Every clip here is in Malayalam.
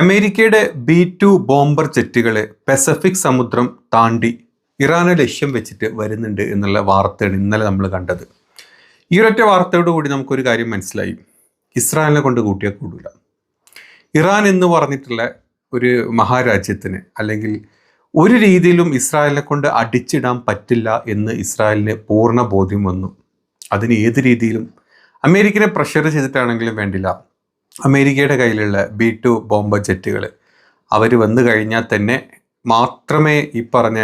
അമേരിക്കയുടെ B-2 ബോംബർ ജെറ്റുകൾ പസഫിക് സമുദ്രം താണ്ടി ഇറാനെ ലക്ഷ്യം വെച്ചിട്ട് വരുന്നുണ്ട് എന്നുള്ള വാർത്തയാണ് ഇന്നലെ നമ്മൾ കണ്ടത്. ഈ ഒരൊറ്റ വാർത്തയോടുകൂടി നമുക്കൊരു കാര്യം മനസ്സിലായി. ഇസ്രായേലിനെ കൊണ്ട് കൂട്ടിയാൽ കൂടില്ല. ഇറാൻ എന്ന് പറഞ്ഞിട്ടുള്ള ഒരു മഹാരാജ്യത്തിന് അല്ലെങ്കിൽ ഒരു രീതിയിലും ഇസ്രായേലിനെ കൊണ്ട് അടിച്ചിടാൻ പറ്റില്ല എന്ന് ഇസ്രായേലിന് പൂർണ്ണ ബോധ്യം വന്നു. അതിന് ഏത് രീതിയിലും അമേരിക്കനെ പ്രഷർ ചെയ്തിട്ടാണെങ്കിലും വേണ്ടില്ല, അമേരിക്കയുടെ കയ്യിലുള്ള B-2 ബോംബർ ജെറ്റുകൾ അവർ വന്നു കഴിഞ്ഞാൽ തന്നെ മാത്രമേ ഈ പറഞ്ഞ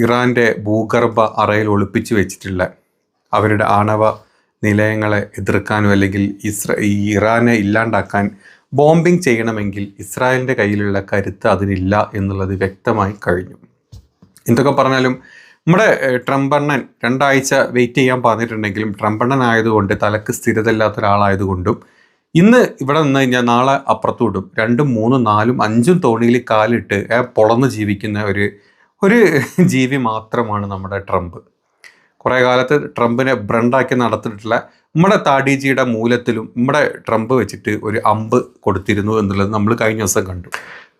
ഇറാൻ്റെ ഭൂഗർഭ അറയിൽ ഒളിപ്പിച്ച് വെച്ചിട്ടുള്ള അവരുടെ ആണവ നിലയങ്ങളെ എതിർക്കാനോ അല്ലെങ്കിൽ ഈ ഇറാനെ ഇല്ലാണ്ടാക്കാൻ ബോംബിങ് ചെയ്യണമെങ്കിൽ ഇസ്രായേലിൻ്റെ കയ്യിലുള്ള കരുത്ത് അതിനില്ല എന്നുള്ളത് വ്യക്തമായി കഴിഞ്ഞു. എന്തൊക്കെ പറഞ്ഞാലും നമ്മുടെ ട്രംപണ്ണൻ 2 ആഴ്ച വെയിറ്റ് ചെയ്യാൻ പറഞ്ഞിട്ടുണ്ടെങ്കിലും ട്രംപണ്ണൻ ആയതുകൊണ്ട് തലക്ക് സ്ഥിരതയില്ലാത്ത ഒരാളായതുകൊണ്ടും ഇന്ന് ഇവിടെ നിന്ന് കഴിഞ്ഞാൽ നാളെ അപ്പുറത്തു വിടും 2, 3, 4, 5 തോണിയിൽ കാലിട്ട് പൊളന്ന് ജീവിക്കുന്ന ഒരു ജീവി മാത്രമാണ് നമ്മുടെ ട്രംപ്. കുറേ കാലത്ത് ട്രംപിനെ ബ്രണ്ടാക്കി നടത്തിയിട്ടുള്ള നമ്മുടെ താടിജിയുടെ മൂലത്തിലും നമ്മുടെ ട്രംപ് വെച്ചിട്ട് ഒരു അമ്പ് കൊടുത്തിരുന്നു എന്നുള്ളത് നമ്മൾ കഴിഞ്ഞ ദിവസം കണ്ടു.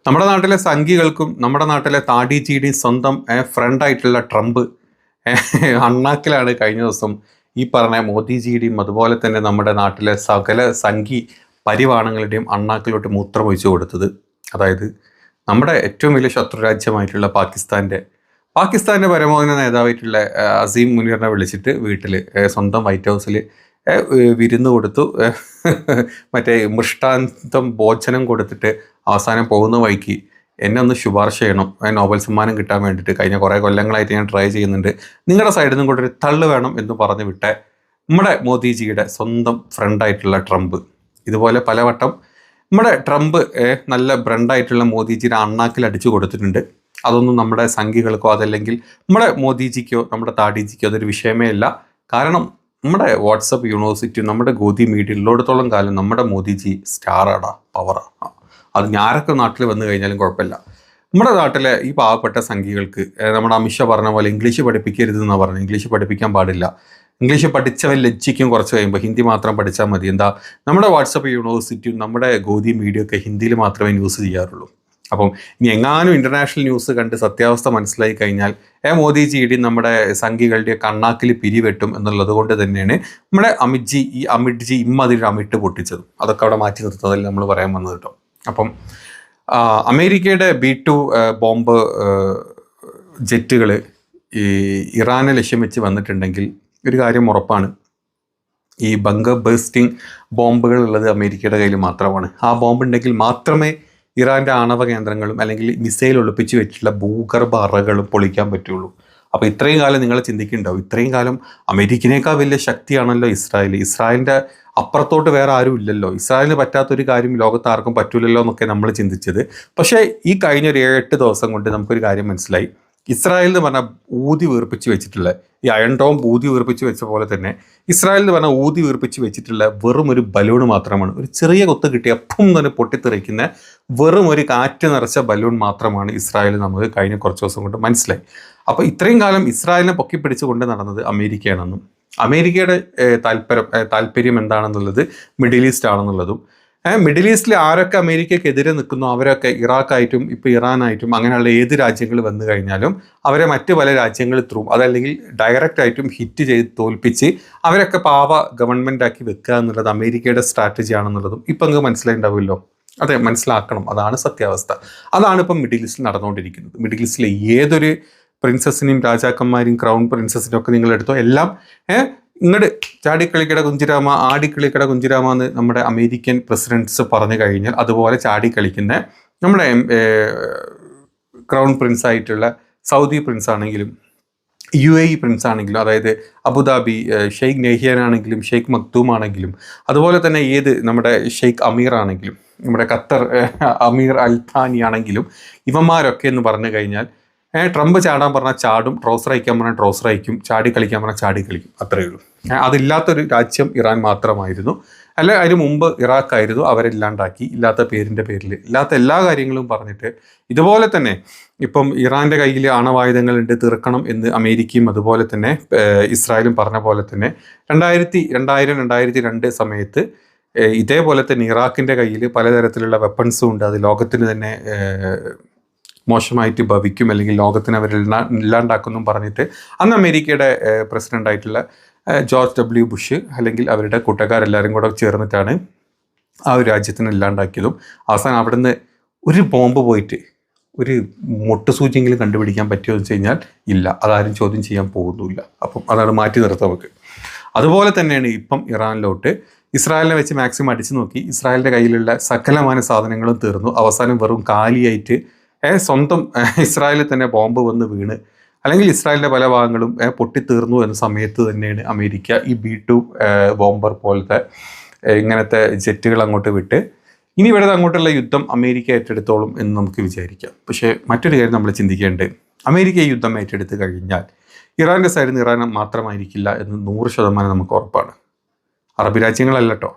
നമ്മുടെ നാട്ടിലെ സംഘികൾക്കും നമ്മുടെ നാട്ടിലെ താടിജിയുടെയും സ്വന്തം ഫ്രണ്ടായിട്ടുള്ള ട്രംപ് അണ്ണാക്കിലാണ് കഴിഞ്ഞ ദിവസം ഈ പറഞ്ഞ മോദിജിയുടെയും അതുപോലെ തന്നെ നമ്മുടെ നാട്ടിലെ സകല സംഘി പരിവാണങ്ങളുടെയും അണ്ണാക്കിലോട്ട് മൂത്രമൊഴിച്ചു കൊടുത്തത്. അതായത് നമ്മുടെ ഏറ്റവും വലിയ ശത്രുരാജ്യമായിട്ടുള്ള പാകിസ്ഥാൻ്റെ പരമോന്നത നേതാവായിട്ടുള്ള അസീം മുനീറിനെ വിളിച്ചിട്ട് വീട്ടിൽ സ്വന്തം വൈറ്റ് ഹൗസിൽ വിരുന്ന് കൊടുത്തു. മറ്റേ മൃഷ്ടാന്തം ഭോജനം കൊടുത്തിട്ട് അവസാനം പോകുന്ന വഴിക്ക് എന്നെ ഒന്ന് ശുപാർശ ചെയ്യണം, നോബൽ സമ്മാനം കിട്ടാൻ വേണ്ടിയിട്ട് കഴിഞ്ഞ കുറേ കൊല്ലങ്ങളായിട്ട് ഞാൻ ട്രൈ ചെയ്യുന്നുണ്ട്, നിങ്ങളുടെ സൈഡിൽ നിന്നും കൊണ്ടൊരു തള്ളു വേണം എന്ന് പറഞ്ഞു വിട്ട നമ്മുടെ മോദിജിയുടെ സ്വന്തം ഫ്രണ്ടായിട്ടുള്ള ട്രംപ് ഇതുപോലെ പലവട്ടം നമ്മുടെ ട്രംപ് നല്ല ബ്രണ്ടായിട്ടുള്ള മോദിജിയുടെ അണ്ണാക്കിൽ അടിച്ചു കൊടുത്തിട്ടുണ്ട്. അതൊന്നും നമ്മുടെ സംഘികൾക്കോ അതല്ലെങ്കിൽ നമ്മുടെ മോദിജിക്കോ നമ്മുടെ താടിജിക്കോ അതൊരു വിഷയമേ അല്ല. കാരണം നമ്മുടെ വാട്സപ്പ് യൂണിവേഴ്സിറ്റിയും നമ്മുടെ ഗോദി മീഡിയ ഉള്ളിടത്തോളം കാലം നമ്മുടെ മോദിജി സ്റ്റാറാടാ, പവറാ. അത് ഞാനൊക്കെ നാട്ടിൽ വന്നു കഴിഞ്ഞാലും കുഴപ്പമില്ല. നമ്മുടെ നാട്ടിലെ ഈ പാവപ്പെട്ട സംഘികൾക്ക് നമ്മുടെ അമിത്ഷാ പറഞ്ഞ പോലെ ഇംഗ്ലീഷ് പഠിപ്പിക്കരുതെന്നാണ് പറഞ്ഞത്. ഇംഗ്ലീഷ് പഠിപ്പിക്കാൻ പാടില്ല. ഇംഗ്ലീഷ് പഠിച്ചവൻ ലജ്ജിക്കും കുറച്ച് കഴിയുമ്പോൾ, ഹിന്ദി മാത്രം പഠിച്ചാൽ മതി. എന്താ നമ്മുടെ വാട്സപ്പ് യൂണിവേഴ്സിറ്റിയും നമ്മുടെ ഗോദി മീഡിയ ഒക്കെ ഹിന്ദിയിൽ മാത്രമേ ന്യൂസ് ചെയ്യാറുള്ളൂ. അപ്പം ഇനി എങ്ങാനും ഇൻ്റർനാഷണൽ ന്യൂസ് കണ്ട് സത്യാവസ്ഥ മനസ്സിലായി കഴിഞ്ഞാൽ മോദിജിയുടെയും നമ്മുടെ സംഘികളുടെ കണ്ണാക്കിൽ പിരിവെട്ടും എന്നുള്ളത് കൊണ്ട് തന്നെയാണ് നമ്മുടെ അമിത്ജി ഇമ്മതിൽ അമിട്ട് പൊട്ടിച്ചതും. അതൊക്കെ അവിടെ മാറ്റി നിർത്തുന്നതിൽ നമ്മൾ പറയാൻ വന്നത് കേട്ടോ. അപ്പം അമേരിക്കയുടെ B-2 ബോംബ് ജെറ്റുകൾ ഈ ഇറാനെ ലക്ഷ്യം വെച്ച് വന്നിട്ടുണ്ടെങ്കിൽ ഒരു കാര്യം ഉറപ്പാണ്, ഈ ബങ്കർ ബേസ്റ്റിംഗ് ബോംബുകൾ ഉള്ളത് അമേരിക്കയുടെ കയ്യിൽ മാത്രമാണ്. ആ ബോംബ് ഉണ്ടെങ്കിൽ മാത്രമേ ഇറാൻ്റെ ആണവ കേന്ദ്രങ്ങളും അല്ലെങ്കിൽ മിസൈൽ ഒളിപ്പിച്ച് വെച്ചിട്ടുള്ള ഭൂഗർഭ അറകളും പൊളിക്കാൻ പറ്റുള്ളൂ. അപ്പോൾ ഇത്രയും കാലം നിങ്ങൾ ചിന്തിക്കുന്നുണ്ടാവും, ഇത്രയും കാലം അമേരിക്കനേക്കാൾ വലിയ ശക്തിയാണല്ലോ ഇസ്രായേലിൻ്റെ അപ്പുറത്തോട്ട് വേറെ ആരും ഇല്ലല്ലോ, ഇസ്രായേലിന് പറ്റാത്തൊരു കാര്യം ലോകത്ത് ആർക്കും പറ്റൂലല്ലോ എന്നൊക്കെ നമ്മൾ ചിന്തിച്ചത്. പക്ഷേ ഈ കഴിഞ്ഞ ഒരു 7-8 ദിവസം കൊണ്ട് നമുക്കൊരു കാര്യം മനസ്സിലായി. ഇസ്രായേൽ എന്ന് പറഞ്ഞാൽ ഊതി വീർപ്പിച്ച് വെച്ചിട്ടുള്ള ഈ അയൺ ഡോം ഊതി വീർപ്പിച്ച് വെച്ച പോലെ തന്നെ ഇസ്രായേൽ എന്ന് പറഞ്ഞാൽ ഊതി വീർപ്പിച്ച് വെച്ചിട്ടുള്ള വെറും ഒരു ബലൂൺ മാത്രമാണ്. ഒരു ചെറിയ കൊത്ത് കിട്ടിയ അപ്പം തന്നെ പൊട്ടിത്തെറിക്കുന്ന വെറും ഒരു കാറ്റ് നിറച്ച ബലൂൺ മാത്രമാണ് ഇസ്രായേൽ നമുക്ക് കഴിഞ്ഞ കുറച്ച് ദിവസം കൊണ്ട് മനസ്സിലായി. അപ്പോൾ ഇത്രയും കാലം ഇസ്രായേലിനെ പൊക്കിപ്പിടിച്ച് കൊണ്ട് നടന്നത് അമേരിക്കയാണെന്നും അമേരിക്കയുടെ താല്പര്യം എന്താണെന്നുള്ളത് മിഡിൽ ഈസ്റ്റ് ആണെന്നുള്ളതും മിഡിൽ ഈസ്റ്റിൽ ആരൊക്കെ അമേരിക്കയ്ക്കെതിരെ നിൽക്കുന്നു അവരൊക്കെ ഇറാഖായിട്ടും ഇപ്പോൾ ഇറാനായിട്ടും അങ്ങനെയുള്ള ഏത് രാജ്യങ്ങൾ വന്നു കഴിഞ്ഞാലും അവരെ മറ്റ് പല രാജ്യങ്ങൾ ത്രൂ അതല്ലെങ്കിൽ ഡയറക്റ്റായിട്ടും ഹിറ്റ് ചെയ്ത് തോൽപ്പിച്ച് അവരൊക്കെ പാവ ഗവൺമെൻറ്റാക്കി വെക്കുക എന്നുള്ളത് അമേരിക്കയുടെ സ്ട്രാറ്റജി ആണെന്നുള്ളതും ഇപ്പം അങ്ങ് മനസ്സിലായിട്ടുണ്ടാവുമല്ലോ. അതെ, മനസ്സിലാക്കണം. അതാണ് സത്യാവസ്ഥ. അതാണ് ഇപ്പം മിഡിൽ ഈസ്റ്റിൽ നടന്നുകൊണ്ടിരിക്കുന്നത്. മിഡിൽ ഈസ്റ്റിലെ ഏതൊരു പ്രിൻസസിനെയും രാജാക്കന്മാരെയും ക്രൗൺ പ്രിൻസസിനും ഒക്കെ നിങ്ങളെടുത്തോ എല്ലാം ഇങ്ങോട്ട് ചാടിക്കളിക്കട കുഞ്ചിരാമ ആടിക്കളിക്കട കുഞ്ചിരാമ എന്ന് നമ്മുടെ അമേരിക്കൻ പ്രസിഡൻറ്റ്സ് പറഞ്ഞു കഴിഞ്ഞാൽ അതുപോലെ ചാടിക്കളിക്കുന്ന നമ്മുടെ ക്രൗൺ പ്രിൻസ് ആയിട്ടുള്ള സൗദി പ്രിൻസ് ആണെങ്കിലും UAE പ്രിൻസ് ആണെങ്കിലും അതായത് അബുദാബി ഷെയ്ഖ് നഹിയാൻ ആണെങ്കിലും ഷെയ്ഖ് മക്തൂം ആണെങ്കിലും അതുപോലെ തന്നെ ഏത് നമ്മുടെ ഷെയ്ഖ് അമീർ ആണെങ്കിലും നമ്മുടെ ഖത്തർ അമീർ അൽത്താനി ആണെങ്കിലും ഇവന്മാരൊക്കെ എന്ന് പറഞ്ഞു കഴിഞ്ഞാൽ ട്രംപ് ചാടാൻ പറഞ്ഞാൽ ചാടും, ട്രോസർ അയക്കാൻ പറഞ്ഞാൽ ട്രോസർ അയക്കും, ചാടി കളിക്കാൻ പറഞ്ഞാൽ ചാടി കളിക്കും, അത്രയേ ഉള്ളൂ. അതില്ലാത്തൊരു രാജ്യം ഇറാൻ മാത്രമായിരുന്നു. അല്ല, അതിന് മുമ്പ് ഇറാഖായിരുന്നു. അവരില്ലാണ്ടാക്കി, ഇല്ലാത്ത പേരിൻ്റെ പേരിൽ ഇല്ലാത്ത എല്ലാ കാര്യങ്ങളും പറഞ്ഞിട്ട് ഇതുപോലെ തന്നെ ഇപ്പം ഇറാൻ്റെ കയ്യിൽ ആണവായുധങ്ങളുണ്ട്, തീർക്കണം എന്ന് അമേരിക്കയും അതുപോലെ തന്നെ ഇസ്രായേലും പറഞ്ഞ പോലെ തന്നെ 2002 സമയത്ത് ഇതേപോലെ തന്നെ ഇറാഖിൻ്റെ കയ്യിൽ പലതരത്തിലുള്ള വെപ്പൺസും ഉണ്ട്. അത് ലോകത്തിന് തന്നെ മോശമായിട്ട് ഭവിക്കും, അല്ലെങ്കിൽ ലോകത്തിന് അവർ ഇല്ലാണ്ടാക്കുമെന്നും പറഞ്ഞിട്ട് അന്ന് അമേരിക്കയുടെ പ്രസിഡൻ്റായിട്ടുള്ള ജോർജ് ഡബ്ല്യു ബുഷ് അല്ലെങ്കിൽ അവരുടെ കൂട്ടക്കാരെല്ലാവരും കൂടെ ചേർന്നിട്ടാണ് ആ ഒരു രാജ്യത്തിന് ഇല്ലാണ്ടാക്കിയതും. അവസാനം അവിടുന്ന് ഒരു ബോംബ് പോയിട്ട് ഒരു മുട്ടുസൂചിയെങ്കിലും കണ്ടുപിടിക്കാൻ പറ്റുമോ എന്ന് വെച്ച് കഴിഞ്ഞാൽ ഇല്ല, അതാരും ചോദ്യം ചെയ്യാൻ പോകുന്നില്ല. അപ്പം അതാണ് മാറ്റി നിർത്താം നമുക്ക്. അതുപോലെ തന്നെയാണ് ഇപ്പം ഇറാനിലോട്ട് ഇസ്രായേലിനെ വെച്ച് മാക്സിമം അടിച്ചു നോക്കി. ഇസ്രായേലിൻ്റെ കയ്യിലുള്ള സകലമാന സാധനങ്ങളും തീർന്നു. അവസാനം വെറും കാലിയായിട്ട് സ്വന്തം ഇസ്രായേലിൽ തന്നെ ബോംബ് വന്ന് വീണ്, അല്ലെങ്കിൽ ഇസ്രായേലിൻ്റെ പല ഭാഗങ്ങളും പൊട്ടിത്തീർന്നു എന്ന സമയത്ത് തന്നെയാണ് അമേരിക്ക ഈ B-2 ബോംബർ പോലത്തെ ഇങ്ങനത്തെ ജെറ്റുകൾ അങ്ങോട്ട് വിട്ട് ഇനി ഇവിടെ അങ്ങോട്ടുള്ള യുദ്ധം അമേരിക്ക ഏറ്റെടുത്തോളും എന്ന് നമുക്ക് വിചാരിക്കാം. പക്ഷേ മറ്റൊരു കാര്യം നമ്മൾ ചിന്തിക്കേണ്ടത്, അമേരിക്ക ഈ യുദ്ധം ഏറ്റെടുത്ത് കഴിഞ്ഞാൽ ഇറാൻ്റെ സൈഡിൽ നിന്ന് ഇറാൻ മാത്രമായിരിക്കില്ല എന്ന് 100% നമുക്ക് ഉറപ്പാണ്. അറബ് രാജ്യങ്ങളല്ല കേട്ടോ,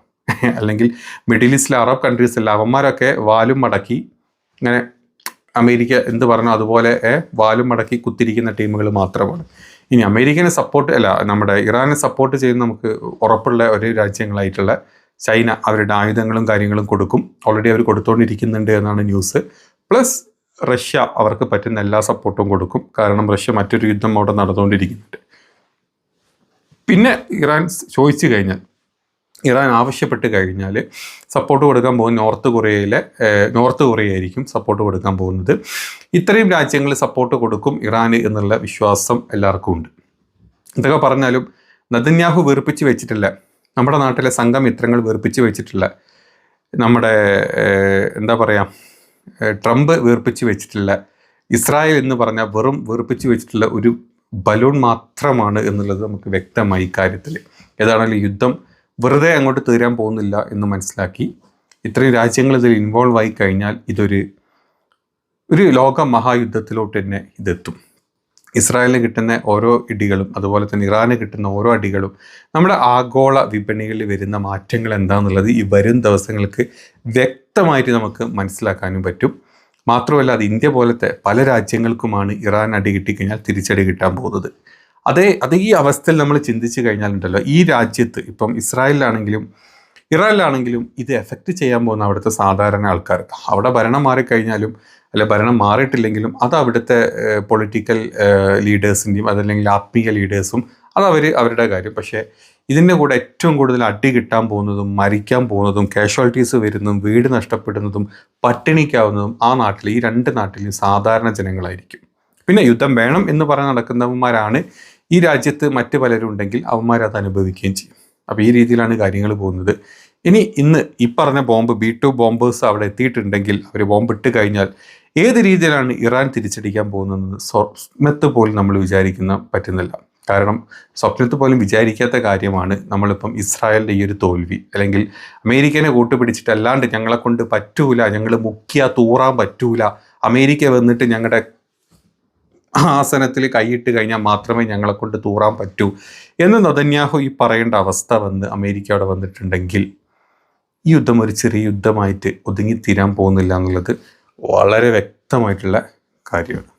അല്ലെങ്കിൽ മിഡിൽ ഈസ്റ്റിലെ അറബ് കൺട്രീസ് അല്ല, അവന്മാരൊക്കെ വാലും മടക്കി ഇങ്ങനെ അമേരിക്ക എന്ത് പറഞ്ഞു അതുപോലെ വാലും മടക്കി കുത്തിരിക്കുന്ന ടീമുകൾ മാത്രമാണ്. ഇനി അമേരിക്കനെ സപ്പോർട്ട് അല്ല, നമ്മുടെ ഇറാനെ സപ്പോർട്ട് ചെയ്യുന്ന നമുക്ക് ഉറപ്പുള്ള ഒരു രാജ്യങ്ങളായിട്ടുള്ള ചൈന അവരുടെ ആയുധങ്ങളും കാര്യങ്ങളും കൊടുക്കും. ഓൾറെഡി അവർ കൊടുത്തുകൊണ്ടിരിക്കുന്നുണ്ട് എന്നാണ് ന്യൂസ്. പ്ലസ് റഷ്യ അവർക്ക് പറ്റുന്ന എല്ലാ സപ്പോർട്ടും കൊടുക്കും. കാരണം റഷ്യ മറ്റൊരു യുദ്ധം അവിടെ നടന്നുകൊണ്ടിരിക്കുന്നുണ്ട്. പിന്നെ ഇറാൻ ചോദിച്ചു കഴിഞ്ഞാൽ, ഇറാൻ ആവശ്യപ്പെട്ട് കഴിഞ്ഞാൽ സപ്പോർട്ട് കൊടുക്കാൻ പോകുന്ന നോർത്ത് കൊറിയയായിരിക്കും സപ്പോർട്ട് കൊടുക്കാൻ പോകുന്നത്. ഇത്രയും രാജ്യങ്ങൾ സപ്പോർട്ട് കൊടുക്കും ഇറാന് എന്നുള്ള വിശ്വാസം എല്ലാവർക്കും ഉണ്ട്. എന്തൊക്കെ പറഞ്ഞാലും നെതന്യാഹു വീർപ്പിച്ച് വെച്ചിട്ടില്ല, നമ്മുടെ നാട്ടിലെ സംഘമിത്രങ്ങൾ വീർപ്പിച്ച് വെച്ചിട്ടില്ല, നമ്മുടെ എന്താ പറയുക ട്രംപ് വീർപ്പിച്ച് വെച്ചിട്ടില്ല, ഇസ്രായേൽ എന്ന് പറഞ്ഞാൽ വെറും വീർപ്പിച്ച് വെച്ചിട്ടുള്ള ഒരു ബലൂൺ മാത്രമാണ് എന്നുള്ളത് നമുക്ക് വ്യക്തമായി കാര്യത്തിൽ. ഏതാണെങ്കിലും യുദ്ധം വെറുതെ അങ്ങോട്ട് തീരാൻ പോകുന്നില്ല എന്ന് മനസ്സിലാക്കി ഇത്രയും രാജ്യങ്ങൾ ഇതിൽ ഇൻവോൾവ് ആയി കഴിഞ്ഞാൽ ഒരു ലോക മഹായുദ്ധത്തിലോട്ട് തന്നെ ഇതെത്തും. ഇസ്രായേലിന് കിട്ടുന്ന ഓരോ ഇടികളും അതുപോലെ തന്നെ ഇറാന് കിട്ടുന്ന ഓരോ അടികളും നമ്മുടെ ആഗോള വിപണികളിൽ വരുന്ന മാറ്റങ്ങൾ എന്താണെന്നുള്ളത് ഈ വരും ദിവസങ്ങൾക്ക് വ്യക്തമായിട്ട് നമുക്ക് മനസ്സിലാക്കാനും പറ്റും. മാത്രമല്ല അത് ഇന്ത്യ പോലത്തെ പല രാജ്യങ്ങൾക്കുമാണ് ഇറാൻ അടി കിട്ടിക്കഴിഞ്ഞാൽ തിരിച്ചടി കിട്ടാൻ പോകുന്നത്. അത് ഈ അവസ്ഥയിൽ നമ്മൾ ചിന്തിച്ചു കഴിഞ്ഞാലുണ്ടല്ലോ, ഈ രാജ്യത്ത് ഇപ്പം ഇറാനിലാണെങ്കിലും ഇത് എഫക്റ്റ് ചെയ്യാൻ പോകുന്ന അവിടുത്തെ സാധാരണ ആൾക്കാർക്ക്. അവിടെ ഭരണം മാറിക്കഴിഞ്ഞാലും അല്ല ഭരണം മാറിയിട്ടില്ലെങ്കിലും അത് അവിടുത്തെ പൊളിറ്റിക്കൽ ലീഡേഴ്സിൻ്റെയും അതല്ലെങ്കിൽ ആത്മീയ ലീഡേഴ്സും അവരുടെ കാര്യം. പക്ഷേ ഇതിൻ്റെ കൂടെ ഏറ്റവും കൂടുതൽ അടി കിട്ടാൻ പോകുന്നതും മരിക്കാൻ പോകുന്നതും കാഷ്വാലിറ്റീസ് വരുന്നതും വീട് നഷ്ടപ്പെടുന്നതും പട്ടിണിക്കാവുന്നതും ആ നാട്ടിൽ ഈ രണ്ട് നാട്ടിലും സാധാരണ ജനങ്ങളായിരിക്കും. പിന്നെ യുദ്ധം വേണം എന്ന് പറഞ്ഞ് നടക്കുന്നവന്മാരാണ് ഈ രാജ്യത്ത് മറ്റ് പലരും ഉണ്ടെങ്കിൽ അവന്മാരത് അനുഭവിക്കുകയും ചെയ്യും. അപ്പോൾ ഈ രീതിയിലാണ് കാര്യങ്ങൾ പോകുന്നത്. ഇന്ന് ഈ പറഞ്ഞ B-2 ബോംബേഴ്സ് അവിടെ എത്തിയിട്ടുണ്ടെങ്കിൽ അവർ ബോംബ് ഇട്ട് കഴിഞ്ഞാൽ ഏത് രീതിയിലാണ് ഇറാൻ തിരിച്ചടിക്കാൻ പോകുന്നതെന്ന് സ്വപ്നത്ത് പോലും നമ്മൾ പറ്റുന്നില്ല. കാരണം സ്വപ്നത്ത് പോലും വിചാരിക്കാത്ത കാര്യമാണ് നമ്മളിപ്പം ഇസ്രായേലിൻ്റെ ഈ ഒരു തോൽവി, അല്ലെങ്കിൽ അമേരിക്കനെ കൂട്ടുപിടിച്ചിട്ട് അല്ലാണ്ട് ഞങ്ങളെ കൊണ്ട് പറ്റൂല, ഞങ്ങൾ മുക്കിയാൽ തൂറാൻ പറ്റൂല, അമേരിക്ക വന്നിട്ട് ഞങ്ങളുടെ ആസനത്തിൽ കൈയിട്ട് കഴിഞ്ഞാൽ മാത്രമേ ഞങ്ങളെ കൊണ്ട് തൂറാൻ പറ്റൂ എന്ന് നെതന്യാഹു ഈ പറയേണ്ട അവസ്ഥ വന്ന് അമേരിക്ക അവിടെ വന്നിട്ടുണ്ടെങ്കിൽ ഈ യുദ്ധം ഒരു ചെറിയ യുദ്ധമായിട്ട് ഒതുങ്ങി തീരാൻ പോകുന്നില്ല എന്നുള്ളത് വളരെ വ്യക്തമായിട്ടുള്ള കാര്യമാണ്.